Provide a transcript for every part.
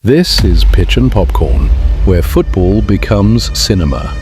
This is Pitch and Popcorn, where football becomes cinema.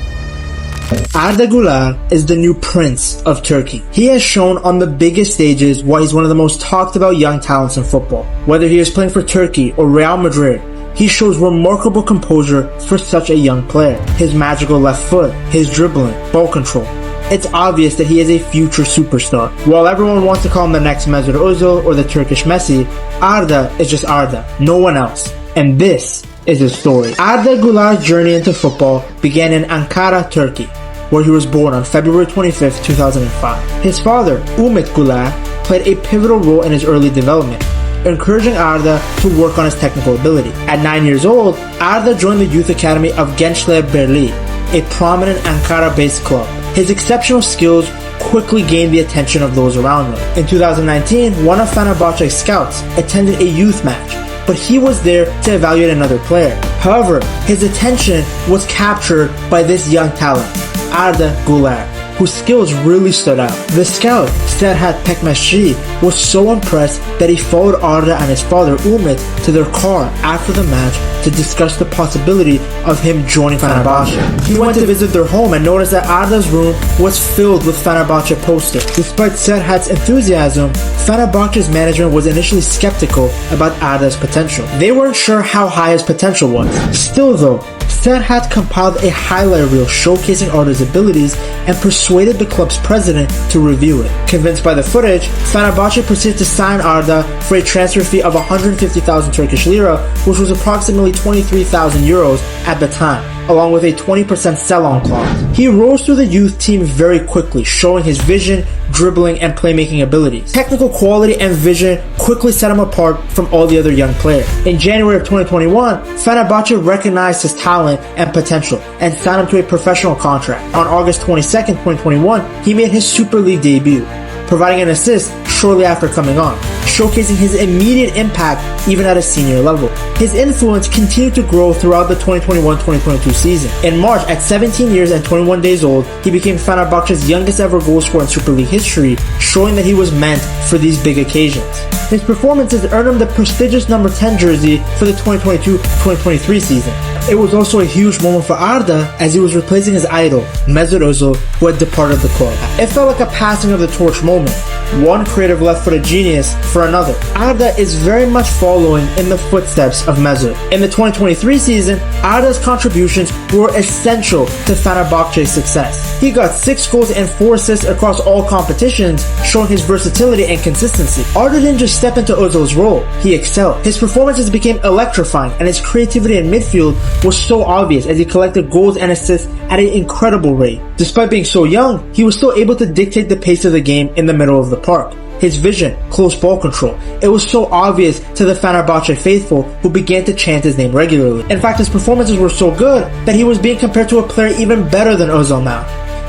Arda Güler is the new prince of Turkey. He has shown on the biggest stages why he's one of the most talked about young talents in football. Whether he is playing for Turkey or Real Madrid, he shows remarkable composure for such a young player. His magical left foot, his dribbling, ball control. It's obvious that he is a future superstar. While everyone wants to call him the next Mesut Ozil or the Turkish Messi, Arda is just Arda, no one else. And this is his story. Arda Güler's journey into football began in Ankara, Turkey, where he was born on February 25, 2005. His father, Umut Güler, played a pivotal role in his early development, encouraging Arda to work on his technical ability. At 9 years old, Arda joined the youth academy of Gençler Birliği, a prominent Ankara-based club. His exceptional skills quickly gained the attention of those around him. In 2019, one of Fenerbahçe's scouts attended a youth match, but he was there to evaluate another player. However, his attention was captured by this young talent, Arda Güler, whose skills really stood out. The scout, Serhat Pekmezci, was so impressed that he followed Arda and his father Umut to their car after the match to discuss the possibility of him joining Fenerbahçe. He went to visit their home and noticed that Arda's room was filled with Fenerbahçe posters. Despite Serhat's enthusiasm, Fenerbahçe's management was initially skeptical about Arda's potential. They weren't sure how high his potential was. Still though, Serhat compiled a highlight reel showcasing Arda's abilities and persuaded the club's president to review it. Convinced by the footage, Fenerbahçe proceeded to sign Arda for a transfer fee of 150,000 Turkish lira, which was approximately 23,000 euros at the time, along with a 20% sell-on clause. He rose through the youth team very quickly, showing his vision, dribbling, and playmaking abilities. Technical quality and vision quickly set him apart from all the other young players. In January of 2021, Fenerbahçe recognized his talent and potential and signed him to a professional contract. On August 22nd, 2021, he made his Super League debut, providing an assist shortly after coming on, showcasing his immediate impact even at a senior level. His influence continued to grow throughout the 2021-2022 season. In March, at 17 years and 21 days old, he became Fenerbahçe's youngest ever goal scorer in Super League history, showing that he was meant for these big occasions. His performances earned him the prestigious number 10 jersey for the 2022-2023 season. It was also a huge moment for Arda as he was replacing his idol, Mesut Ozil, who had departed the club. It felt like a passing of the torch moment, one creative left-footed genius for another. Arda is very much following in the footsteps of Mesut. In the 2023 season, Arda's contributions were essential to Fenerbahçe's success. He got 6 goals and 4 assists across all competitions, showing his versatility and consistency. Arda didn't just step into Ozil's role, he excelled. His performances became electrifying, and his creativity in midfield was so obvious as he collected goals and assists at an incredible rate. Despite being so young, he was still able to dictate the pace of the game in the middle of the park. His vision, close ball control, it was so obvious to the Fenerbahçe faithful who began to chant his name regularly. In fact, his performances were so good that he was being compared to a player even better than Ozil now.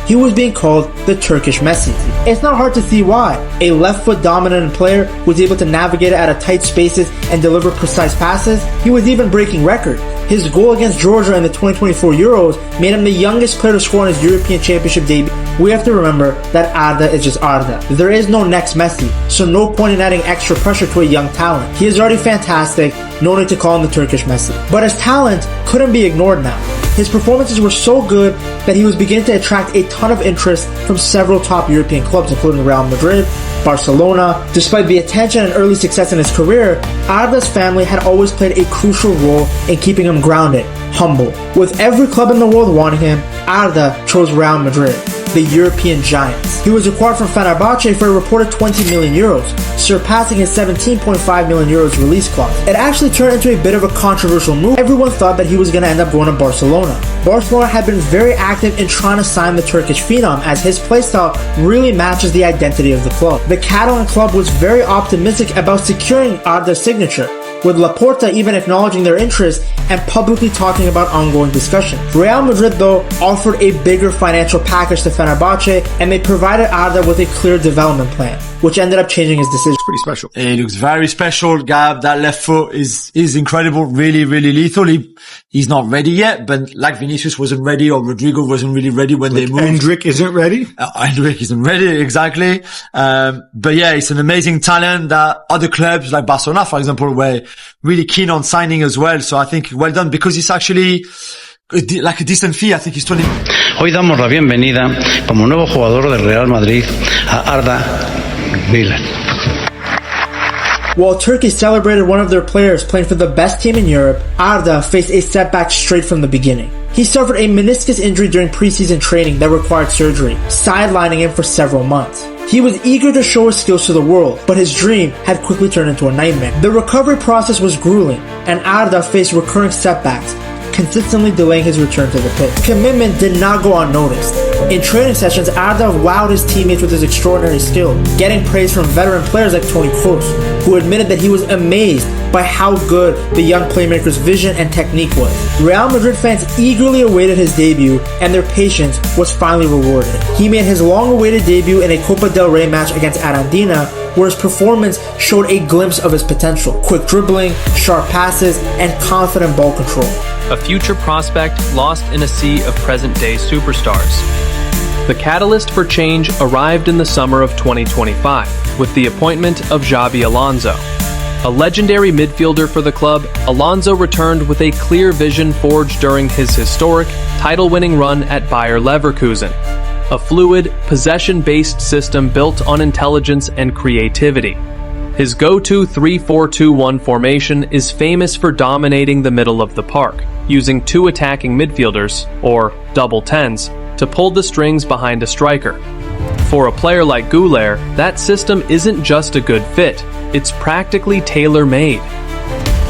He was being called the Turkish Messi. It's not hard to see why. A left-foot dominant player was able to navigate it out of tight spaces and deliver precise passes. He was even breaking records. His goal against Georgia in the 2024 Euros made him the youngest player to score in his European Championship debut. We have to remember that Arda is just Arda. There is no next Messi, so no point in adding extra pressure to a young talent. He is already fantastic, no need to call him the Turkish Messi. But his talent couldn't be ignored now. His performances were so good that he was beginning to attract a ton of interest from several top European clubs, including Real Madrid, Barcelona. Despite the attention and early success in his career, Arda's family had always played a crucial role in keeping him grounded, humble. With every club in the world wanting him, Arda chose Real Madrid, the European giants. He was acquired from Fenerbahçe for a reported 20 million euros, surpassing his 17.5 million euros release clause. It actually turned into a bit of a controversial move. Everyone thought that he was going to end up going to Barcelona. Barcelona had been very active in trying to sign the Turkish phenom, as his playstyle really matches the identity of the club. The Catalan club was very optimistic about securing Arda's signature, with Laporta even acknowledging their interest and publicly talking about ongoing discussions. Real Madrid, though, offered a bigger financial package to Fenerbahçe, and they provided Arda with a clear development plan, which ended up changing his decision. pretty special. He looks very special, Gab. That left foot is incredible. Really, really lethal. He's not ready yet, but like Vinicius wasn't ready or Rodrigo wasn't really ready when they moved. Endrick isn't ready? Endrick isn't ready, exactly. But yeah, it's an amazing talent that other clubs like Barcelona, for example, were really keen on signing as well. So I think well done because it's actually like a decent fee. I think he's 20. Hoy damos la bienvenida como nuevo jugador del Real Madrid a Arda Güler. While Turkey celebrated one of their players playing for the best team in Europe, Arda faced a setback straight from the beginning. He suffered a meniscus injury during preseason training that required surgery, sidelining him for several months. He was eager to show his skills to the world, but his dream had quickly turned into a nightmare. The recovery process was grueling, and Arda faced recurring setbacks, consistently delaying his return to the pitch. Commitment did not go unnoticed. In training sessions, Arda wowed his teammates with his extraordinary skill, getting praise from veteran players like Toni Kroos, who admitted that he was amazed by how good the young playmaker's vision and technique was. Real Madrid fans eagerly awaited his debut, and their patience was finally rewarded. He made his long-awaited debut in a Copa del Rey match against Argentina, where his performance showed a glimpse of his potential. Quick dribbling, sharp passes, and confident ball control. A future prospect lost in a sea of present-day superstars. The catalyst for change arrived in the summer of 2025 with the appointment of Xabi Alonso. A legendary midfielder for the club, Alonso returned with a clear vision forged during his historic, title-winning run at Bayer Leverkusen. A fluid, possession-based system built on intelligence and creativity. His go-to 3-4-2-1 formation is famous for dominating the middle of the park, using two attacking midfielders, or double tens, to pull the strings behind a striker. For a player like Güler, that system isn't just a good fit, it's practically tailor-made.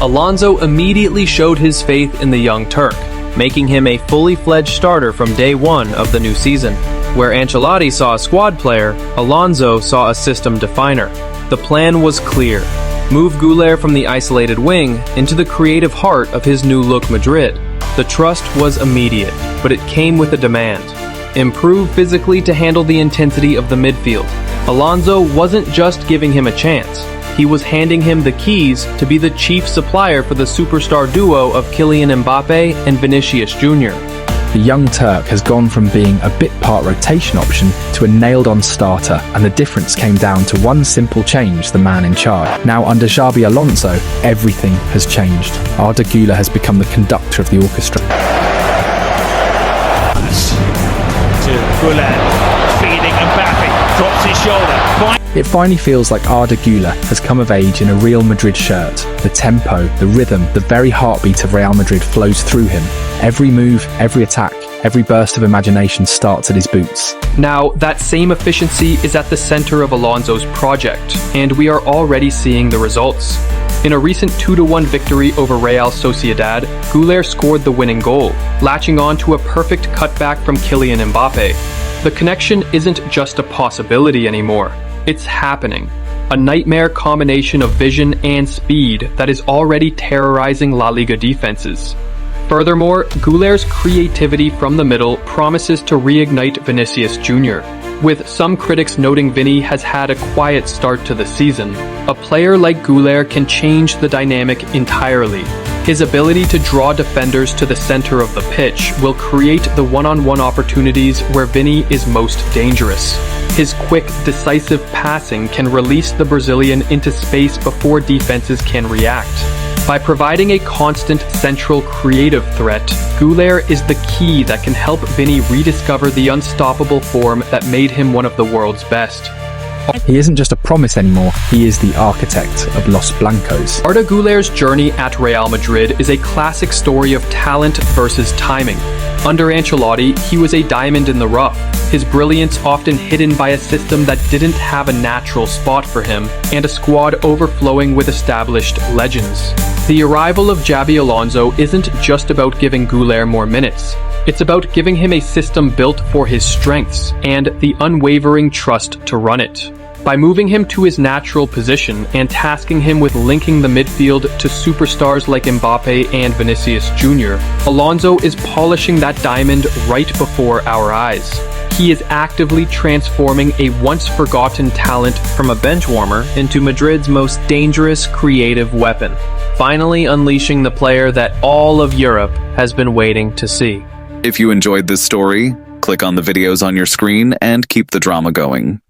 Alonso immediately showed his faith in the young Turk, making him a fully-fledged starter from day one of the new season. Where Ancelotti saw a squad player, Alonso saw a system definer. The plan was clear. Move Güler from the isolated wing into the creative heart of his new-look Madrid. The trust was immediate, but it came with a demand. Improve physically to handle the intensity of the midfield. Alonso wasn't just giving him a chance. He was handing him the keys to be the chief supplier for the superstar duo of Kylian Mbappe and Vinicius Jr. The young Turk has gone from being a bit part rotation option to a nailed-on starter, and the difference came down to one simple change: the man in charge. Now under Xabi Alonso, everything has changed. Arda Güler has become the conductor of the orchestra. To Güler, feeding Mbappe, drops his shoulder. It finally feels like Arda Güler has come of age in a Real Madrid shirt. The tempo, the rhythm, the very heartbeat of Real Madrid flows through him. Every move, every attack, every burst of imagination starts at his boots. Now, that same efficiency is at the center of Alonso's project, and we are already seeing the results. In a recent 2-1 victory over Real Sociedad, Güler scored the winning goal, latching on to a perfect cutback from Kylian Mbappe. The connection isn't just a possibility anymore. It's happening. A nightmare combination of vision and speed that is already terrorizing La Liga defenses. Furthermore, Güler's creativity from the middle promises to reignite Vinicius Jr., with some critics noting Vinny has had a quiet start to the season. A player like Güler can change the dynamic entirely. His ability to draw defenders to the center of the pitch will create the one-on-one opportunities where Vinny is most dangerous. His quick, decisive passing can release the Brazilian into space before defenses can react. By providing a constant central creative threat, Güler is the key that can help Vinny rediscover the unstoppable form that made him one of the world's best. He isn't just a promise anymore, he is the architect of Los Blancos. Arda Güler's journey at Real Madrid is a classic story of talent versus timing. Under Ancelotti, he was a diamond in the rough, his brilliance often hidden by a system that didn't have a natural spot for him, and a squad overflowing with established legends. The arrival of Xabi Alonso isn't just about giving Güler more minutes. It's about giving him a system built for his strengths and the unwavering trust to run it. By moving him to his natural position and tasking him with linking the midfield to superstars like Mbappe and Vinicius Jr., Alonso is polishing that diamond right before our eyes. he is actively transforming a once-forgotten talent from a bench warmer into Madrid's most dangerous creative weapon, finally unleashing the player that all of Europe has been waiting to see. If you enjoyed this story, click on the videos on your screen and keep the drama going.